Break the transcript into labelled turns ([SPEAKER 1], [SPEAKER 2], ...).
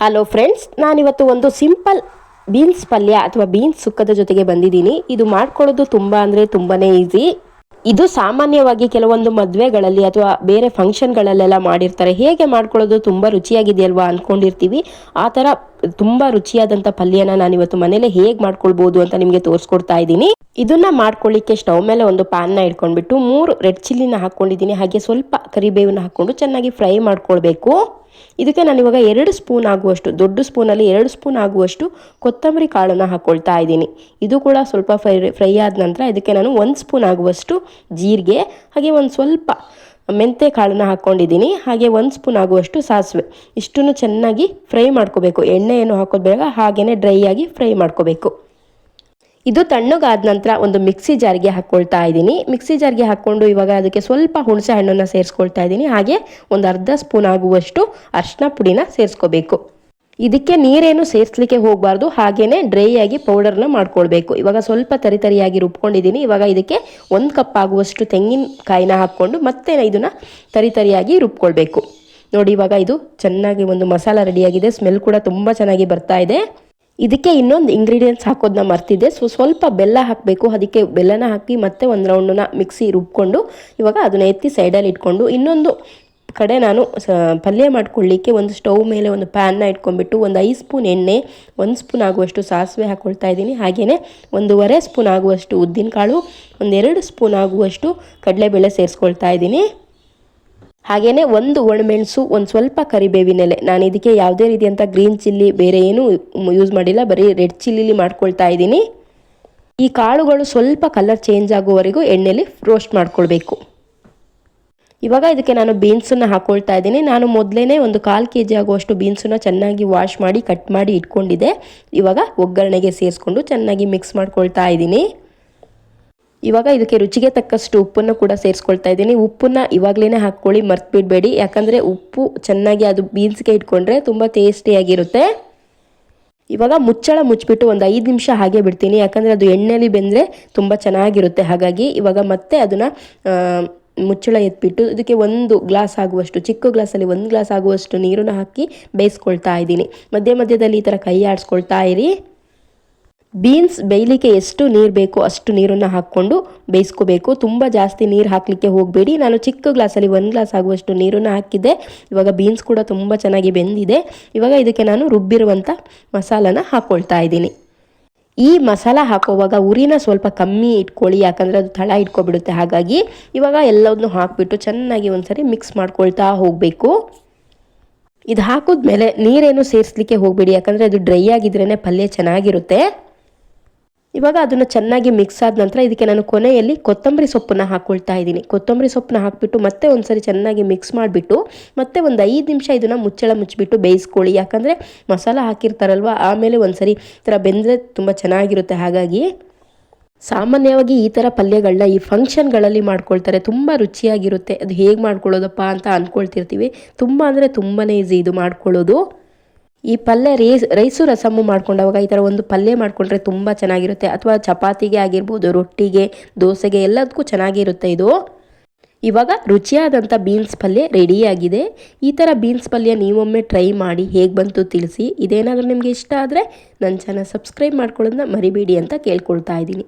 [SPEAKER 1] Hello friends, ನಾನಿವತ್ತು ಒಂದು simple beans ಪಲ್ಯ ಅಥವಾ ಬೀನ್ಸ್ ಸುಕ್ಕದ ಜೊತೆಗೆ ಬಂದಿದ್ದೀನಿ. ಇದು ಮಾಡ್ಕೊಳ್ಳೋದು ತುಂಬಾನೇ ಈಸಿ. ಇದು ಸಾಮಾನ್ಯವಾಗಿ ಕೆಲವೊಂದು ಮದುವೆಗಳಲ್ಲಿ ಅಥವಾ ಬೇರೆ ಫಂಕ್ಷನ್ಗಳಲ್ಲೆಲ್ಲ ಮಾಡಿರ್ತಾರೆ. ಹೇಗೆ ಮಾಡ್ಕೊಳ್ಳೋದು ತುಂಬ ರುಚಿಯಾಗಿದೆಯಲ್ವಾ ಅಂದ್ಕೊಂಡಿರ್ತೀವಿ. ಆ ಥರ ತುಂಬ ರುಚಿಯಾದಂಥ ಪಲ್ಯನ ನಾನಿವತ್ತು ಮನೇಲೆ ಹೇಗೆ ಮಾಡ್ಕೊಳ್ಬೋದು ಅಂತ ನಿಮಗೆ ತೋರಿಸ್ಕೊಡ್ತಾ ಇದ್ದೀನಿ. ಇದನ್ನ ಮಾಡ್ಕೊಳ್ಳಿಕ್ಕೆ ಸ್ಟವ್ ಮೇಲೆ ಒಂದು ಪ್ಯಾನ್ನ ಇಟ್ಕೊಂಡ್ಬಿಟ್ಟು 3 ರೆಡ್ ಚಿಲ್ಲಿನ ಹಾಕ್ಕೊಂಡಿದ್ದೀನಿ. ಹಾಗೆ ಸ್ವಲ್ಪ ಕರಿಬೇವನ್ನ ಹಾಕ್ಕೊಂಡು ಚೆನ್ನಾಗಿ ಫ್ರೈ ಮಾಡ್ಕೊಳ್ಬೇಕು. ಇದಕ್ಕೆ ನಾನಿವಾಗ 2 ಸ್ಪೂನ್ ಆಗುವಷ್ಟು, ದೊಡ್ಡ ಸ್ಪೂನಲ್ಲಿ 2 ಸ್ಪೂನ್ ಆಗುವಷ್ಟು ಕೊತ್ತಂಬರಿ ಕಾಳನ್ನು ಹಾಕ್ಕೊಳ್ತಾ ಇದ್ದೀನಿ. ಇದು ಕೂಡ ಸ್ವಲ್ಪ ಫ್ರೈ ಆದ ನಂತರ ಇದಕ್ಕೆ ನಾನು 1 ಸ್ಪೂನ್ ಆಗುವಷ್ಟು ಜೀರಿಗೆ, ಹಾಗೆ ಒಂದು ಸ್ವಲ್ಪ ಮೆಂತೆ ಕಾಳನ್ನು ಹಾಕ್ಕೊಂಡಿದ್ದೀನಿ. ಹಾಗೆ 1 ಸ್ಪೂನ್ ಆಗುವಷ್ಟು ಸಾಸಿವೆ. ಇಷ್ಟನ್ನು ಚೆನ್ನಾಗಿ ಫ್ರೈ ಮಾಡ್ಕೋಬೇಕು. ಎಣ್ಣೆ ಏನು ಹಾಕೋದು ಬೇಡ, ಹಾಗೆಯೇ ಡ್ರೈ ಆಗಿ ಫ್ರೈ ಮಾಡ್ಕೋಬೇಕು. ಇದು ತಣ್ಣಗಾದ ನಂತರ ಒಂದು ಮಿಕ್ಸಿ ಜಾರ್ಗೆ ಹಾಕ್ಕೊಳ್ತಾ ಇದ್ದೀನಿ. ಮಿಕ್ಸಿ ಜಾರ್ಗೆ ಹಾಕ್ಕೊಂಡು ಇವಾಗ ಅದಕ್ಕೆ ಸ್ವಲ್ಪ ಹುಣಸೆ ಹಣ್ಣನ್ನು ಸೇರಿಸ್ಕೊಳ್ತಾ ಇದ್ದೀನಿ. ಹಾಗೆ ಒಂದು ಅರ್ಧ ಸ್ಪೂನ್ ಆಗುವಷ್ಟು ಅರಿಶಿನ ಪುಡಿನ ಸೇರಿಸ್ಕೋಬೇಕು. ಇದಕ್ಕೆ ನೀರೇನು ಸೇರಿಸ್ಲಿಕ್ಕೆ ಹೋಗಬಾರ್ದು, ಹಾಗೇನೆ ಡ್ರೈ ಆಗಿ ಪೌಡರ್ನ ಮಾಡ್ಕೊಳ್ಬೇಕು. ಇವಾಗ ಸ್ವಲ್ಪ ತರಿಯಾಗಿ ರುಬ್ಕೊಂಡಿದ್ದೀನಿ. ಇವಾಗ ಇದಕ್ಕೆ 1 ಕಪ್ ಆಗುವಷ್ಟು ತೆಂಗಿನಕಾಯಿನ ಹಾಕ್ಕೊಂಡು ಮತ್ತೆ ಇದನ್ನ ತರಿಯಾಗಿ ರುಬ್ಕೊಳ್ಬೇಕು. ನೋಡಿ, ಇವಾಗ ಇದು ಚೆನ್ನಾಗಿ ಒಂದು ಮಸಾಲ ರೆಡಿಯಾಗಿದೆ. ಸ್ಮೆಲ್ ಕೂಡ ತುಂಬ ಚೆನ್ನಾಗಿ ಬರ್ತಾ ಇದೆ. ಇದಕ್ಕೆ ಇನ್ನೊಂದು ಇಂಗ್ರೀಡಿಯೆಂಟ್ಸ್ ಹಾಕೋದನ್ನ ಮರ್ತಿದ್ದೆ. ಸ್ವಲ್ಪ ಬೆಲ್ಲ ಹಾಕಬೇಕು. ಅದಕ್ಕೆ ಬೆಲ್ಲನ ಹಾಕಿ ಮತ್ತೆ ಒಂದು ರೌಂಡನ್ನ ಮಿಕ್ಸಿ ರುಬ್ಕೊಂಡು ಇವಾಗ ಅದನ್ನ ಎತ್ತಿ ಸೈಡಲ್ಲಿ ಇಟ್ಕೊಂಡು, ಇನ್ನೊಂದು ಕಡೆ ನಾನು ಪಲ್ಯ ಮಾಡ್ಕೊಳ್ಳಿಕ್ಕೆ ಒಂದು ಸ್ಟವ್ ಮೇಲೆ ಒಂದು ಪ್ಯಾನ್ನ ಇಟ್ಕೊಂಡ್ಬಿಟ್ಟು ಒಂದು 5 ಸ್ಪೂನ್ ಎಣ್ಣೆ, 1 ಸ್ಪೂನ್ ಆಗುವಷ್ಟು ಸಾಸಿವೆ ಹಾಕ್ಕೊಳ್ತಾ ಇದ್ದೀನಿ. ಹಾಗೆಯೇ 1.5 ಸ್ಪೂನ್ ಆಗುವಷ್ಟು ಉದ್ದಿನಕಾಳು, 2 ಸ್ಪೂನ್ ಆಗುವಷ್ಟು ಕಡಲೆಬೇಳೆ ಸೇರಿಸ್ಕೊಳ್ತಾ ಇದ್ದೀನಿ. ಹಾಗೆಯೇ 1 ಒಣಮೆಣಸು, ಒಂದು ಸ್ವಲ್ಪ ಕರಿಬೇವಿನೆಲೆ. ನಾನು ಇದಕ್ಕೆ ಯಾವುದೇ ರೀತಿಯಂಥ ಗ್ರೀನ್ ಚಿಲ್ಲಿ ಬೇರೆ ಏನೂ ಯೂಸ್ ಮಾಡಿಲ್ಲ, ಬರೀ ರೆಡ್ ಚಿಲ್ಲಿಲಿ ಮಾಡ್ಕೊಳ್ತಾ ಇದ್ದೀನಿ. ಈ ಕಾಳುಗಳು ಸ್ವಲ್ಪ ಕಲರ್ ಚೇಂಜ್ ಆಗುವವರೆಗೂ ಎಣ್ಣೆಯಲ್ಲಿ ರೋಸ್ಟ್ ಮಾಡ್ಕೊಳ್ಬೇಕು. ಇವಾಗ ಇದಕ್ಕೆ ನಾನು ಬೀನ್ಸನ್ನು ಹಾಕ್ಕೊಳ್ತಾ ಇದ್ದೀನಿ. ನಾನು ಮೊದಲೇ ಒಂದು 1/4 kg ಆಗುವಷ್ಟು ಬೀನ್ಸನ್ನು ಚೆನ್ನಾಗಿ ವಾಶ್ ಮಾಡಿ ಕಟ್ ಮಾಡಿ ಇಟ್ಕೊಂಡಿದ್ದೆ. ಇವಾಗ ಒಗ್ಗರಣೆಗೆ ಸೇರಿಸ್ಕೊಂಡು ಚೆನ್ನಾಗಿ ಮಿಕ್ಸ್ ಮಾಡ್ಕೊಳ್ತಾ ಇದ್ದೀನಿ. ಇವಾಗ ಇದಕ್ಕೆ ರುಚಿಗೆ ತಕ್ಕಷ್ಟು ಉಪ್ಪನ್ನು ಕೂಡ ಸೇರಿಸ್ಕೊಳ್ತಾ ಇದ್ದೀನಿ. ಉಪ್ಪನ್ನ ಇವಾಗಲೇ ಹಾಕ್ಕೊಳ್ಳಿ, ಮರ್ತು ಬಿಡಬೇಡಿ. ಯಾಕಂದರೆ ಉಪ್ಪು ಚೆನ್ನಾಗಿ ಅದು ಬೀನ್ಸ್ಗೆ ಇಟ್ಕೊಂಡ್ರೆ ತುಂಬ ಟೇಸ್ಟಿಯಾಗಿರುತ್ತೆ. ಇವಾಗ ಮುಚ್ಚಿಬಿಟ್ಟು ಒಂದು 5 ನಿಮಿಷ ಹಾಗೆ ಬಿಡ್ತೀನಿ. ಯಾಕಂದರೆ ಅದು ಎಣ್ಣೆಯಲ್ಲಿ ಬೆಂದರೆ ತುಂಬ ಚೆನ್ನಾಗಿರುತ್ತೆ. ಹಾಗಾಗಿ ಇವಾಗ ಮತ್ತೆ ಅದನ್ನು ಮುಚ್ಚಳ ಎತ್ಬಿಟ್ಟು ಇದಕ್ಕೆ 1 ಗ್ಲಾಸ್ ಆಗುವಷ್ಟು, ಚಿಕ್ಕ ಗ್ಲಾಸಲ್ಲಿ 1 ಗ್ಲಾಸ್ ಆಗುವಷ್ಟು ನೀರನ್ನು ಹಾಕಿ ಬೇಯಿಸ್ಕೊಳ್ತಾ ಇದ್ದೀನಿ. ಮಧ್ಯದಲ್ಲಿ ಈ ಥರ ಕೈ ಆಡಿಸ್ಕೊಳ್ತಾ ಇರಿ. ಬೀನ್ಸ್ ಬೇಯಲಿಕ್ಕೆ ಎಷ್ಟು ನೀರು ಬೇಕೋ ಅಷ್ಟು ನೀರನ್ನು ಹಾಕ್ಕೊಂಡು ಬೇಯಿಸ್ಕೋಬೇಕು. ತುಂಬ ಜಾಸ್ತಿ ನೀರು ಹಾಕಲಿಕ್ಕೆ ಹೋಗಬೇಡಿ. ನಾನು ಚಿಕ್ಕ ಗ್ಲಾಸಲ್ಲಿ 1 ಗ್ಲಾಸ್ ಆಗುವಷ್ಟು ನೀರನ್ನು ಹಾಕಿದ್ದೆ. ಇವಾಗ ಬೀನ್ಸ್ ಕೂಡ ತುಂಬ ಚೆನ್ನಾಗಿ ಬೆಂದಿದೆ. ಇವಾಗ ಇದಕ್ಕೆ ನಾನು ರುಬ್ಬಿರುವಂಥ ಮಸಾಲನ ಹಾಕ್ಕೊಳ್ತಾ ಇದ್ದೀನಿ. ಈ ಮಸಾಲ ಹಾಕೋವಾಗ ಉರಿನ ಸ್ವಲ್ಪ ಕಮ್ಮಿ ಇಟ್ಕೊಳ್ಳಿ, ಯಾಕಂದರೆ ಅದು ತಳ ಇಟ್ಕೊಬಿಡುತ್ತೆ. ಹಾಗಾಗಿ ಇವಾಗ ಎಲ್ಲದನ್ನೂ ಹಾಕಿಬಿಟ್ಟು ಚೆನ್ನಾಗಿ ಒಂದ್ಸರಿ ಮಿಕ್ಸ್ ಮಾಡ್ಕೊಳ್ತಾ ಹೋಗಬೇಕು. ಇದು ಹಾಕಿದ್ಮೇಲೆ ನೀರೇನು ಸೇರಿಸ್ಲಿಕ್ಕೆ ಹೋಗಬೇಡಿ, ಯಾಕಂದರೆ ಅದು ಡ್ರೈ ಆಗಿದ್ರೇ ಪಲ್ಯ ಚೆನ್ನಾಗಿರುತ್ತೆ. ಇವಾಗ ಅದನ್ನು ಚೆನ್ನಾಗಿ ಮಿಕ್ಸ್ ಆದ ನಂತರ ಇದಕ್ಕೆ ನಾನು ಕೊನೆಯಲ್ಲಿ ಕೊತ್ತಂಬರಿ ಸೊಪ್ಪನ್ನ ಹಾಕ್ಕೊಳ್ತಾ ಇದ್ದೀನಿ. ಕೊತ್ತಂಬರಿ ಸೊಪ್ಪನ್ನ ಹಾಕಿಬಿಟ್ಟು ಮತ್ತೆ ಒಂದ್ಸರಿ ಚೆನ್ನಾಗಿ ಮಿಕ್ಸ್ ಮಾಡಿಬಿಟ್ಟು ಮತ್ತೆ ಒಂದು 5 ನಿಮಿಷ ಇದನ್ನು ಮುಚ್ಚಿಬಿಟ್ಟು ಬೇಯಿಸ್ಕೊಳ್ಳಿ. ಯಾಕಂದರೆ ಮಸಾಲ ಹಾಕಿರ್ತಾರಲ್ವ, ಆಮೇಲೆ ಒಂದ್ಸರಿ ಈ ಥರ ಬೆಂದರೆ ತುಂಬ ಚೆನ್ನಾಗಿರುತ್ತೆ. ಹಾಗಾಗಿ ಸಾಮಾನ್ಯವಾಗಿ ಈ ಥರ ಪಲ್ಯಗಳನ್ನ ಈ ಫಂಕ್ಷನ್ಗಳಲ್ಲಿ ಮಾಡ್ಕೊಳ್ತಾರೆ. ತುಂಬ ರುಚಿಯಾಗಿರುತ್ತೆ. ಅದು ಹೇಗೆ ಮಾಡ್ಕೊಳ್ಳೋದಪ್ಪ ಅಂತ ಅಂದ್ಕೊಳ್ತಿರ್ತೀವಿ. ತುಂಬಾ ಈಸಿ ಇದು ಮಾಡ್ಕೊಳ್ಳೋದು. ಈ ಪಲ್ಯ ರೈಸು ರಸಮ್ಮು ಮಾಡ್ಕೊಂಡಾಗ ಈ ಥರ ಒಂದು ಪಲ್ಯ ಮಾಡಿಕೊಂಡ್ರೆ ತುಂಬ ಚೆನ್ನಾಗಿರುತ್ತೆ. ಅಥವಾ ಚಪಾತಿಗೆ ಆಗಿರ್ಬೋದು, ರೊಟ್ಟಿಗೆ, ದೋಸೆಗೆ ಎಲ್ಲದಕ್ಕೂ ಚೆನ್ನಾಗಿರುತ್ತೆ ಇದು. ಇವಾಗ ರುಚಿಯಾದಂಥ ಬೀನ್ಸ್ ಪಲ್ಯ ರೆಡಿಯಾಗಿದೆ. ಈ ಥರ ಬೀನ್ಸ್ ಪಲ್ಯ ನೀವೊಮ್ಮೆ ಟ್ರೈ ಮಾಡಿ ಹೇಗೆ ಬಂತು ತಿಳಿಸಿ. ಇದೇನಾದರೂ ನಿಮಗೆ ಇಷ್ಟ ಆದರೆ ನನ್ನ ಚಾನಲ್ ಸಬ್ಸ್ಕ್ರೈಬ್ ಮಾಡ್ಕೊಳ್ಳೋದನ್ನ ಮರಿಬೇಡಿ ಅಂತ ಕೇಳ್ಕೊಳ್ತಾ ಇದ್ದೀನಿ.